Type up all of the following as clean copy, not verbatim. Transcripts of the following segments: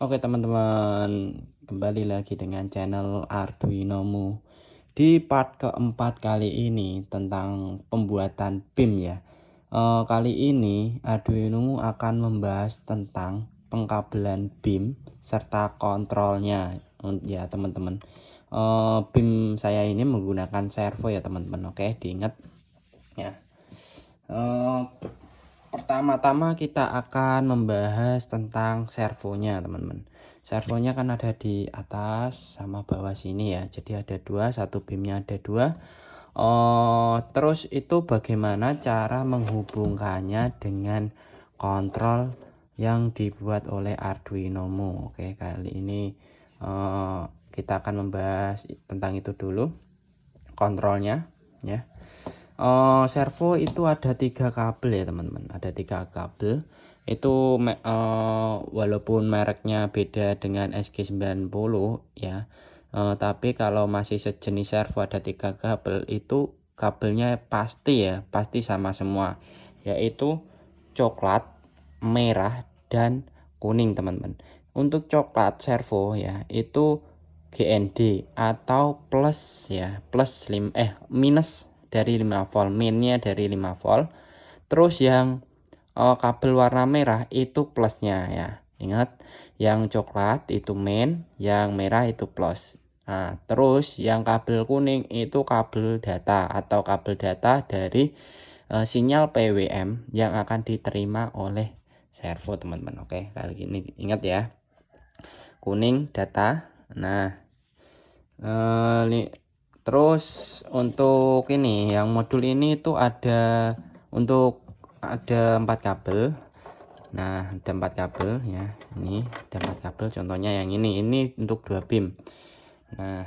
Oke teman-teman, kembali lagi dengan channel Arduinomu. Di part keempat kali ini tentang pembuatan BIM ya. Kali ini Arduinomu akan membahas tentang pengkabelan BIM serta kontrolnya ya teman-teman. BIM saya ini menggunakan servo ya teman-teman. Oke, diingat ya. Pertama-tama kita akan membahas tentang servonya teman-teman. Servonya kan ada di atas sama bawah sini ya, jadi ada dua, satu BIM-nya ada dua. Terus itu bagaimana cara menghubungkannya dengan kontrol yang dibuat oleh Arduinomu. Oke, kali ini kita akan membahas tentang itu dulu, kontrolnya ya. Servo itu ada 3 kabel ya teman-teman, ada 3 kabel itu walaupun mereknya beda dengan SG90 ya, tapi kalau masih sejenis servo ada 3 kabel itu kabelnya pasti sama semua, yaitu coklat, merah, dan kuning teman-teman. Untuk coklat servo ya itu GND atau plus ya, minus dari 5 volt, minnya dari 5 volt. Terus yang kabel warna merah itu plusnya ya. Ingat, yang coklat itu min, yang merah itu plus. Nah, terus yang kabel kuning itu kabel data atau kabel data dari sinyal PWM yang akan diterima oleh servo teman-teman. Oke, kali ini ingat ya. Kuning data. Nah, terus untuk ini yang modul ini itu ada 4 kabel. Nah, ada 4 kabel ya. Ini ada 4 kabel, contohnya yang ini untuk 2 BIM. Nah,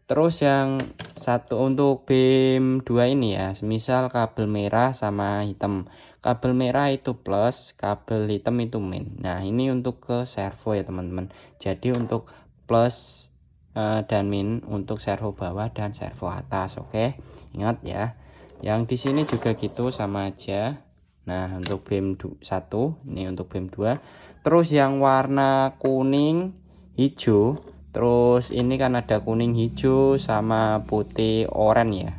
terus yang satu untuk BIM 2 ini ya, semisal kabel merah sama hitam. Kabel merah itu plus, kabel hitam itu min. Nah, ini untuk ke servo ya teman-teman. Jadi untuk plus dan min untuk servo bawah dan servo atas. Oke, ingat ya. Yang di sini juga gitu, sama aja. Nah, untuk BIM 1 ini untuk BIM 2. Terus yang warna kuning hijau, terus ini kan ada kuning hijau sama putih oranye ya,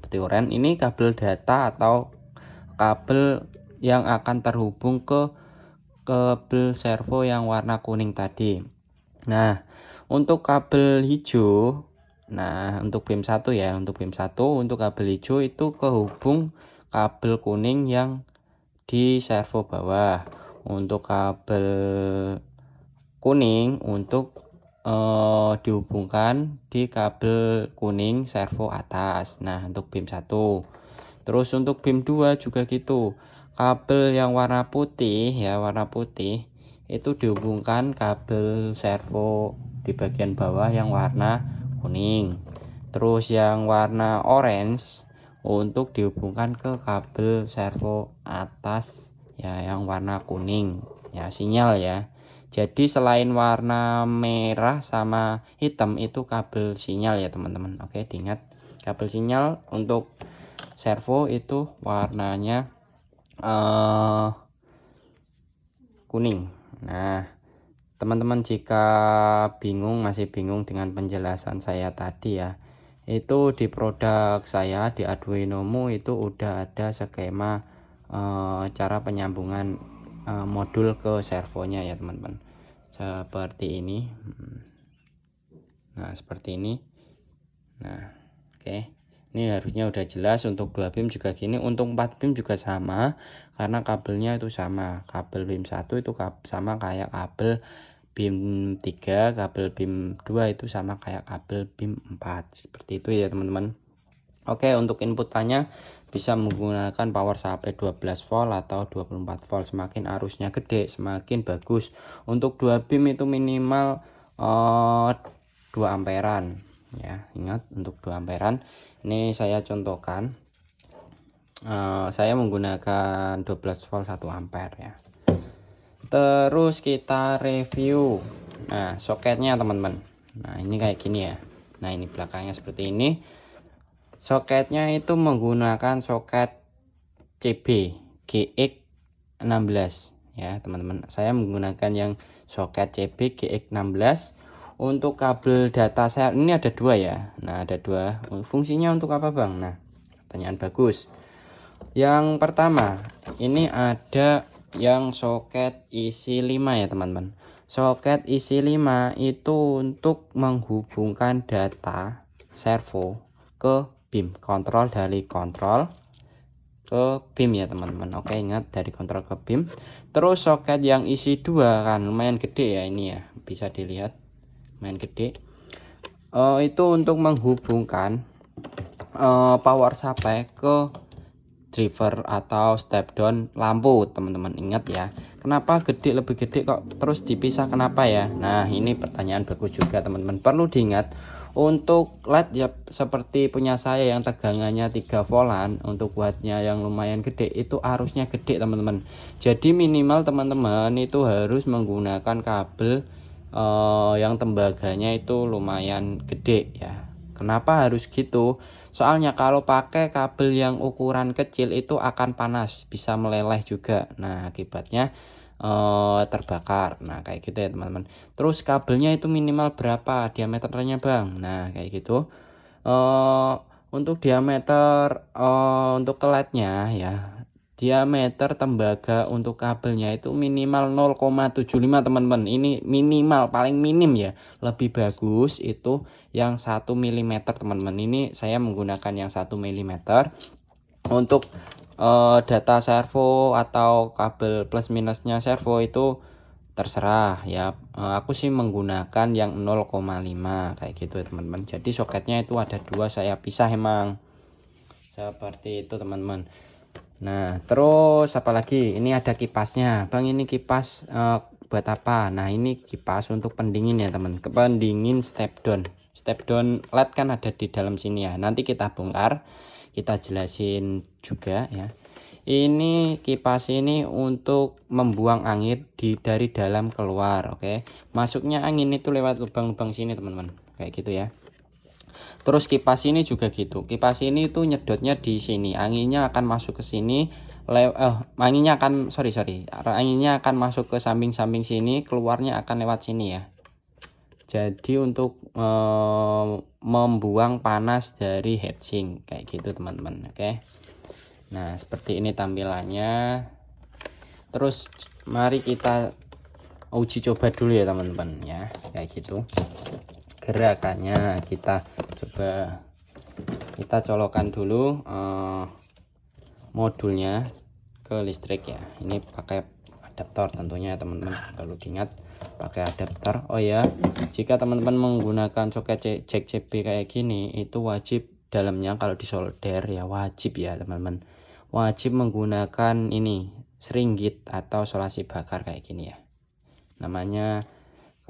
putih oranye ini kabel data atau kabel yang akan terhubung ke kabel servo yang warna kuning tadi. Nah, untuk kabel hijau, nah untuk BIM 1 ya, untuk BIM 1 untuk kabel hijau itu kehubung kabel kuning yang di servo bawah. Untuk kabel kuning untuk dihubungkan di kabel kuning servo atas. Nah, untuk BIM 1. Terus untuk BIM 2 juga gitu. Kabel yang warna putih ya, warna putih itu dihubungkan kabel servo di bagian bawah yang warna kuning. Terus yang warna orange untuk dihubungkan ke kabel servo atas ya, yang warna kuning ya, sinyal ya. Jadi selain warna merah sama hitam itu kabel sinyal ya teman-teman. Oke, diingat, kabel sinyal untuk servo itu warnanya kuning. Nah, teman-teman jika masih bingung dengan penjelasan saya tadi ya, itu di produk saya di Arduinomu itu udah ada skema cara penyambungan modul ke servonya ya teman-teman, seperti ini. Nah, seperti ini. Nah, oke, ini harusnya udah jelas. Untuk 2 BIM juga gini, untuk 4 BIM juga sama karena kabelnya itu sama. Kabel BIM 1 itu sama kayak kabel BIM 3, kabel BIM 2 itu sama kayak kabel BIM 4. Seperti itu ya teman-teman. Oke, untuk inputannya bisa menggunakan power sampai 12 volt atau 24 volt. Semakin arusnya gede semakin bagus. Untuk 2 BIM itu minimal 2 amperan ya. Ingat, untuk 2 amperan. Ini saya contohkan, saya menggunakan 12 volt 1 ampere ya. Terus kita review. Nah, soketnya teman-teman. Nah, ini kayak gini ya. Nah, ini belakangnya seperti ini. Soketnya itu menggunakan soket CB GX16 ya teman-teman. Saya menggunakan yang soket CB GX16. Untuk kabel data saya ini ada dua ya. Nah, ada dua. Fungsinya untuk apa bang? Nah, pertanyaan bagus. Yang pertama, ini ada yang soket isi 5 ya teman-teman. Soket isi 5 itu untuk menghubungkan data servo ke BIM, kontrol dari kontrol ke BIM ya teman-teman. Oke, ingat dari kontrol ke BIM. Terus soket yang isi 2 kan lumayan gede ya ini ya, bisa dilihat lumayan gede. Itu untuk menghubungkan power supply ke driver atau step down lampu teman-teman. Ingat ya, kenapa gede, lebih gede kok terus dipisah, kenapa ya? Nah, ini pertanyaan bagus juga teman-teman, perlu diingat. Untuk LED ya seperti punya saya yang tegangannya 3 voltan, untuk wattnya yang lumayan gede itu arusnya gede teman-teman. Jadi minimal teman-teman itu harus menggunakan kabel yang tembaganya itu lumayan gede ya. Kenapa harus gitu? Soalnya kalau pakai kabel yang ukuran kecil itu akan panas, bisa meleleh juga. Nah, akibatnya terbakar. Nah, kayak gitu ya teman-teman. Terus kabelnya itu minimal berapa diameternya bang? Nah, kayak gitu. Untuk diameter untuk keletnya ya, diameter tembaga untuk kabelnya itu minimal 0,75 teman-teman. Ini minimal, paling minim ya. Lebih bagus itu yang 1 mm teman-teman. Ini saya menggunakan yang 1 mm. Untuk data servo atau kabel plus minusnya servo itu terserah ya. Aku sih menggunakan yang 0,5 kayak gitu teman-teman. Jadi soketnya itu ada dua, saya pisah emang seperti itu teman-teman. Nah, terus apalagi ini ada kipasnya bang. Ini kipas buat apa? Nah, ini kipas untuk pendingin ya teman, pendingin step down. Step down LED kan ada di dalam sini ya, nanti kita bongkar, kita jelasin juga ya. Ini kipas ini untuk membuang angin dari dalam keluar. Oke, masuknya angin itu lewat lubang-lubang sini teman-teman, kayak gitu ya. Terus kipas ini juga gitu. Kipas ini tuh nyedotnya di sini. Anginnya akan masuk ke sini. Anginnya akan Anginnya akan masuk ke samping-samping sini, keluarnya akan lewat sini ya. Jadi untuk membuang panas dari heatsink kayak gitu teman-teman. Oke. Nah, seperti ini tampilannya. Terus mari kita uji coba dulu ya teman-teman ya. Kayak gitu. Gerakannya kita coba, kita colokan dulu modulnya ke listrik ya. Ini pakai adaptor tentunya teman-teman, perlu diingat pakai adaptor. Oh ya, jika teman-teman menggunakan soket jack CB kayak gini itu wajib dalamnya kalau disolder ya, wajib ya teman-teman, wajib menggunakan ini seringgit atau solasi bakar kayak gini ya. Namanya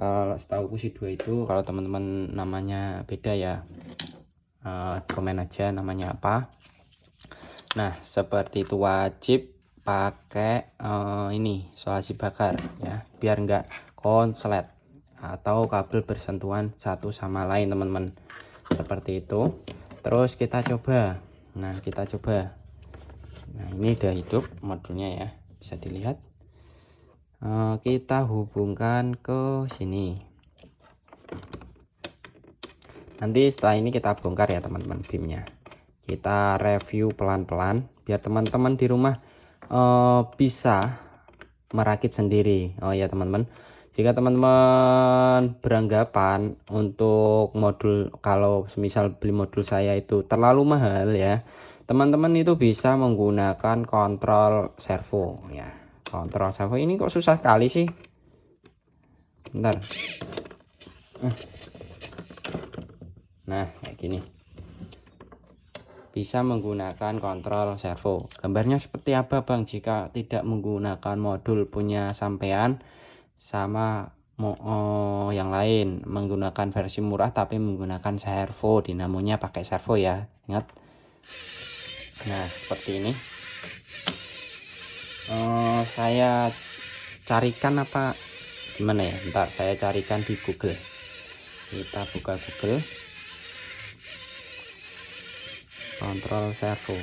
kalau setahu si dua itu, kalau teman-teman namanya beda ya, komen aja namanya apa. Nah, seperti itu, wajib pakai ini solasi bakar ya, biar enggak konslet atau kabel bersentuhan satu sama lain teman-teman, seperti itu. Terus kita coba. Nah, ini udah hidup modulnya ya, bisa dilihat. Kita hubungkan ke sini. Nanti setelah ini kita bongkar ya teman-teman BIM-nya. Kita review pelan-pelan biar teman-teman di rumah bisa merakit sendiri. Oh ya teman-teman, jika teman-teman beranggapan untuk modul, kalau misal beli modul saya itu terlalu mahal ya, teman-teman itu bisa menggunakan kontrol servo ya. Kontrol servo ini kok susah sekali sih. Bentar. Nah, kayak gini. Bisa menggunakan kontrol servo. Gambarnya seperti apa bang jika tidak menggunakan modul punya sampean sama yang lain, menggunakan versi murah tapi menggunakan servo, dinamonya pakai servo ya, ingat. Nah, seperti ini. Saya carikan apa gimana ya, bentar saya carikan di Google. Kita buka Google, kontrol servo.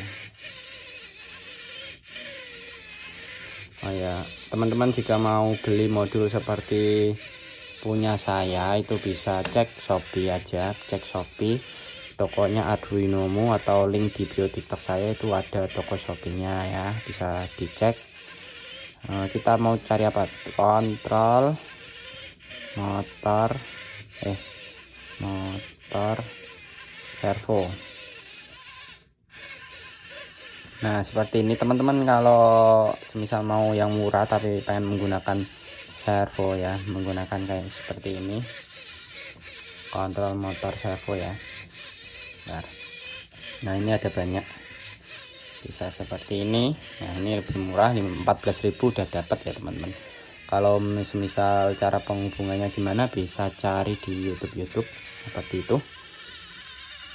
Oh ya, teman-teman jika mau beli modul seperti punya saya itu bisa cek Shopee aja, cek Shopee tokonya Arduinomu, atau link di bio TikTok saya itu ada toko Shopee-nya ya, bisa dicek. Kita mau cari apa? Kontrol motor servo. Nah seperti ini teman-teman, kalau semisal mau yang murah tapi pengen menggunakan servo ya, menggunakan kayak seperti ini, kontrol motor servo ya. Nah ini ada banyak, bisa seperti ini. Nah ini lebih murah, 14.000 udah dapat ya teman-teman. Kalau misal cara penghubungannya gimana, bisa cari di YouTube seperti itu.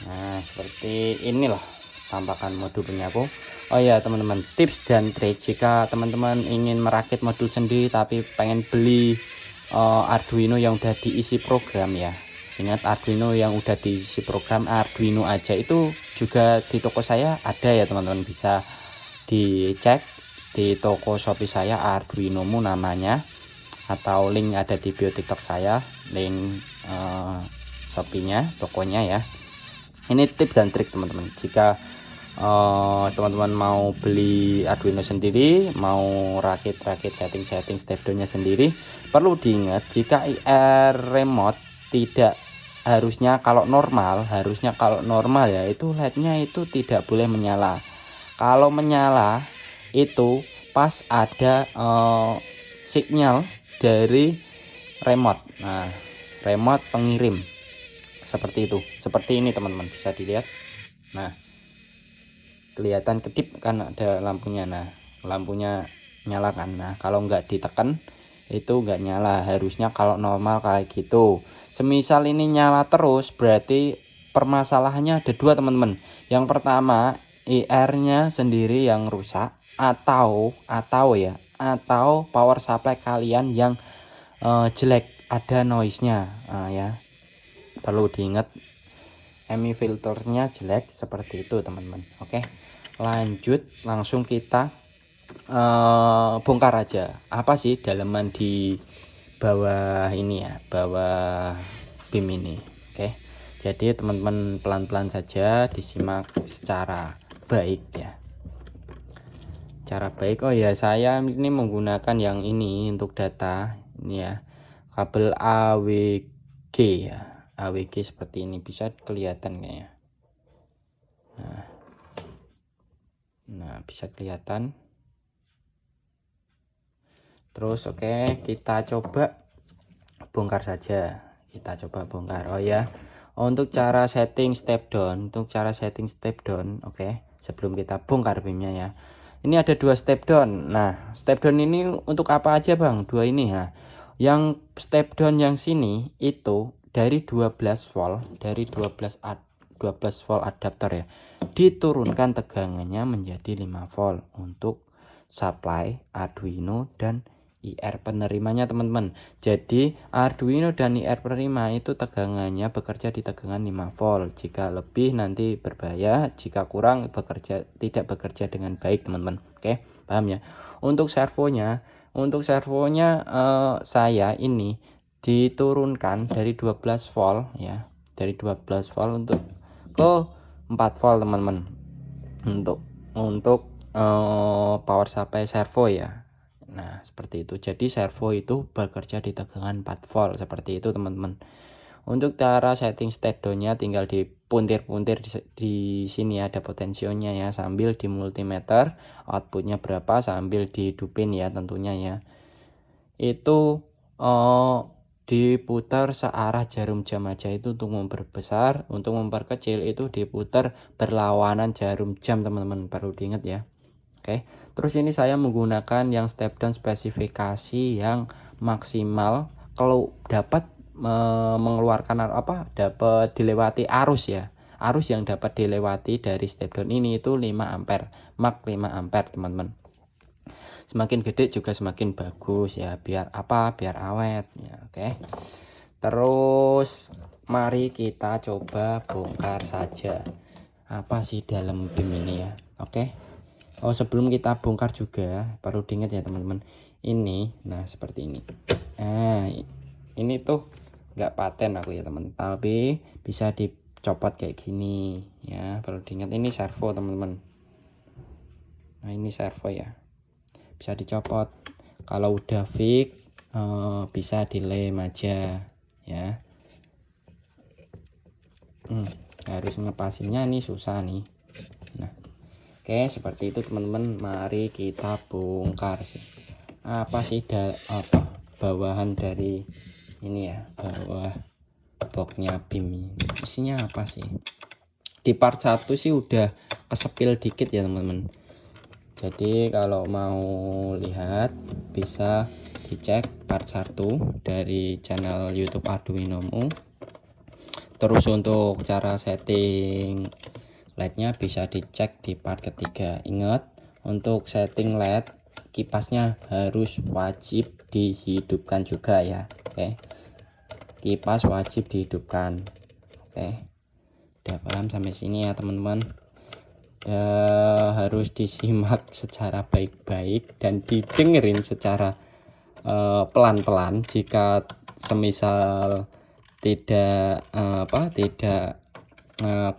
Nah seperti inilah tampakan modul punya aku. Oh ya teman-teman, tips dan trik jika teman-teman ingin merakit modul sendiri tapi pengen beli Arduino yang udah diisi program ya. Ingat, Arduino yang udah diisi program, Arduino aja itu juga di toko saya ada ya teman-teman, bisa dicek di toko Shopee saya, Arduinomu namanya, atau link ada di bio TikTok saya, link Shopee-nya, tokonya ya. Ini tips dan trik teman-teman, jika teman-teman mau beli Arduino sendiri, mau rakit-rakit setting stepdownnya sendiri, perlu diingat jika IR remote tidak kalau normal ya, itu LED-nya itu tidak boleh menyala. Kalau menyala itu pas ada sinyal dari remote. Nah remote pengirim seperti itu, seperti ini teman-teman, bisa dilihat. Nah kelihatan kedip kan ada lampunya. Nah lampunya nyala kan. Nah kalau nggak ditekan itu nggak nyala, harusnya kalau normal kayak gitu. Semisal ini nyala terus, berarti permasalahannya ada dua teman-teman. Yang pertama, IR-nya sendiri yang rusak, atau power supply kalian yang jelek, ada noise-nya. Ya perlu diingat, MI filternya jelek seperti itu teman-teman. Oke, lanjut langsung kita bongkar aja apa sih daleman di bawah ini ya, bawah BIM ini. Oke, jadi teman-teman pelan-pelan saja, disimak secara baik ya, cara baik. Oh ya, saya ini menggunakan yang ini untuk data ini ya, kabel AWG ya, AWG seperti ini, bisa kelihatan kayaknya. Nah bisa kelihatan. Terus oke, kita coba bongkar saja, oh ya. Untuk cara setting step down, oke, sebelum kita bongkar BIM-nya ya, ini ada dua step down. Nah step down ini untuk apa aja bang? Dua ini ya. Yang step down yang sini itu dari 12 volt, 12 volt adapter ya, diturunkan tegangannya menjadi 5 volt untuk supply Arduino dan IR penerimanya teman-teman. Jadi Arduino dan IR penerima itu tegangannya bekerja di tegangan 5 volt. Jika lebih nanti berbahaya, jika kurang tidak bekerja dengan baik teman-teman. Oke, paham ya? Untuk servonya saya ini diturunkan dari 12 volt ya, dari 12 volt untuk ke 4 volt teman-teman, untuk power supply servo ya. Nah seperti itu, jadi servo itu bekerja di tegangan 4 volt seperti itu teman-teman. Untuk cara setting step down-nya tinggal dipuntir-puntir di sini ada potensionya ya, sambil di multimeter outputnya berapa sambil dihidupin ya tentunya ya. Itu diputar searah jarum jam aja itu untuk memperbesar, untuk memperkecil itu diputar berlawanan jarum jam teman-teman, perlu diingat ya. Oke, terus ini saya menggunakan yang step down spesifikasi yang maksimal kalau dapat mengeluarkan dapat dilewati arus ya. Arus yang dapat dilewati dari step down ini itu 5 ampere, mak 5 ampere teman-teman. Semakin gede juga semakin bagus ya, biar awet ya. Oke, terus mari kita coba bongkar saja apa sih dalam BIM ini ya. Oke, Oh, sebelum kita bongkar juga perlu diingat ya teman-teman, ini nah seperti ini. Nah ini tuh nggak paten aku ya teman, tapi bisa dicopot kayak gini ya, perlu diingat. Ini servo teman-teman. Nah ini servo ya, bisa dicopot. Kalau udah fix bisa dilem aja ya. Harus ngepasinnya nih susah nih. Nah oke, seperti itu teman-teman. Mari kita bongkar sih. Apa sih bawahan dari ini ya, bawah boxnya BIM ini. Isinya apa sih? Di part 1 sih udah kesepil dikit ya teman-teman. Jadi kalau mau lihat bisa dicek part 1 dari channel YouTube Arduinomu. Terus untuk cara setting LED-nya bisa dicek di part ketiga. Ingat, untuk setting LED kipasnya harus wajib dihidupkan juga ya. Oke, kipas wajib dihidupkan. Oke, udah paham sampai sini ya teman-teman. Harus disimak secara baik-baik dan didengerin secara pelan-pelan. Jika semisal tidak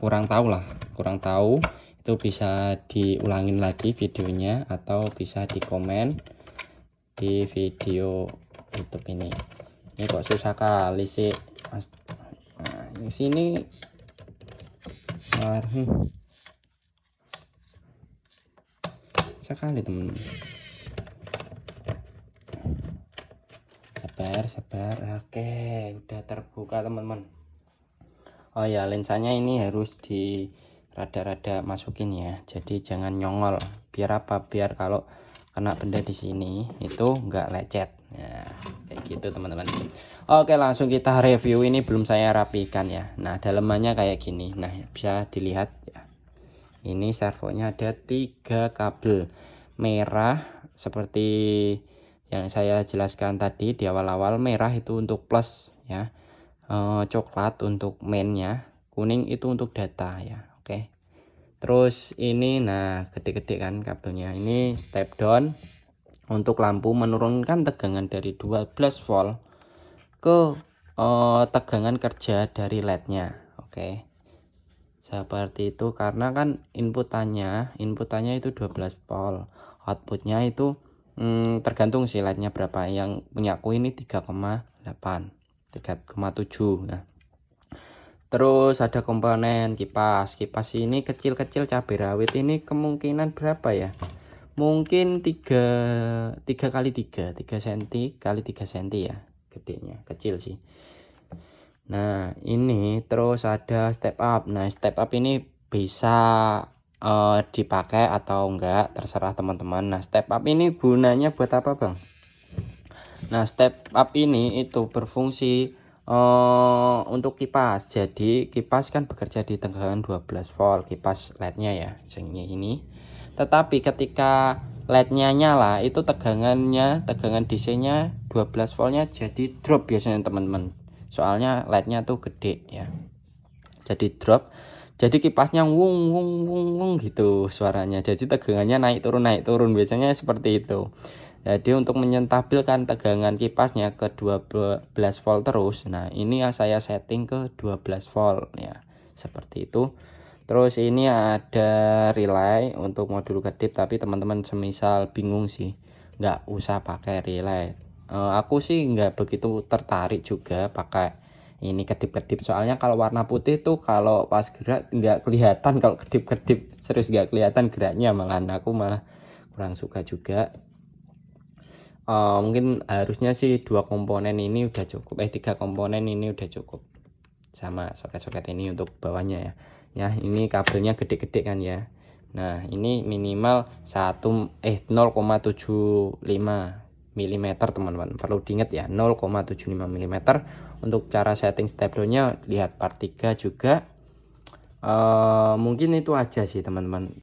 kurang tahu itu bisa diulangin lagi videonya atau bisa dikomen di video YouTube ini. Ini kok susah kali sih. Nah, di sini sekali temen. Sabar. Oke, udah terbuka teman-teman. Oh ya, lensanya ini harus di rada-rada masukin ya. Jadi jangan nyongol. Biar apa? Biar kalau kena benda di sini itu enggak lecet. Ya, kayak gitu teman-teman. Oke, langsung kita review. Ini belum saya rapikan ya. Nah, dalemannya kayak gini. Nah, bisa dilihat ya. Ini servonya ada 3 kabel merah seperti yang saya jelaskan tadi di awal-awal. Merah itu untuk plus ya, coklat untuk mainnya, kuning itu untuk data ya. Oke, terus ini nah gede-gede kan kabelnya. Ini step down untuk lampu, menurunkan tegangan dari 12 volt ke tegangan kerja dari LED-nya. Oke, seperti itu. Karena kan inputannya itu 12 volt, outputnya itu tergantung sih LED-nya berapa. Yang punyaku ini 3,8 3,7. Nah, terus ada komponen kipas ini kecil-kecil. Cabai rawit ini kemungkinan berapa ya, mungkin 3 kali 3 cm kali 3 cm ya, gedenya kecil sih. Nah ini terus ada step up. Nah step up ini bisa dipakai atau enggak terserah teman-teman. Nah step up ini gunanya buat apa bang? Nah step up ini itu berfungsi untuk kipas. Jadi kipas kan bekerja di tegangan 12 volt, kipas LED-nya ya ini. Tetapi ketika LED-nya nyala itu tegangan DC-nya 12 voltnya jadi drop biasanya teman-teman. Soalnya LED-nya tuh gede ya. Jadi drop. Jadi kipasnya wung gitu suaranya. Jadi tegangannya naik turun biasanya seperti itu. Jadi untuk menyentabilkan tegangan kipasnya ke 12 volt terus. Nah, ini saya setting ke 12 volt ya. Seperti itu. Terus ini ada relay untuk modul kedip, tapi teman-teman semisal bingung sih, nggak usah pakai relay. Aku sih nggak begitu tertarik juga pakai ini kedip-kedip, soalnya kalau warna putih tuh kalau pas gerak nggak kelihatan. Kalau kedip-kedip serius nggak kelihatan geraknya, malahan aku malah kurang suka juga. Mungkin harusnya sih 2 komponen ini udah cukup, 3 komponen ini udah cukup, sama soket-soket ini untuk bawahnya ya. Ini kabelnya gede-gede kan ya. Nah ini minimal 0,75 mm teman-teman, perlu diingat ya, 0,75 mm. Untuk cara setting step down-nya lihat part 3 juga. Mungkin itu aja sih teman-teman.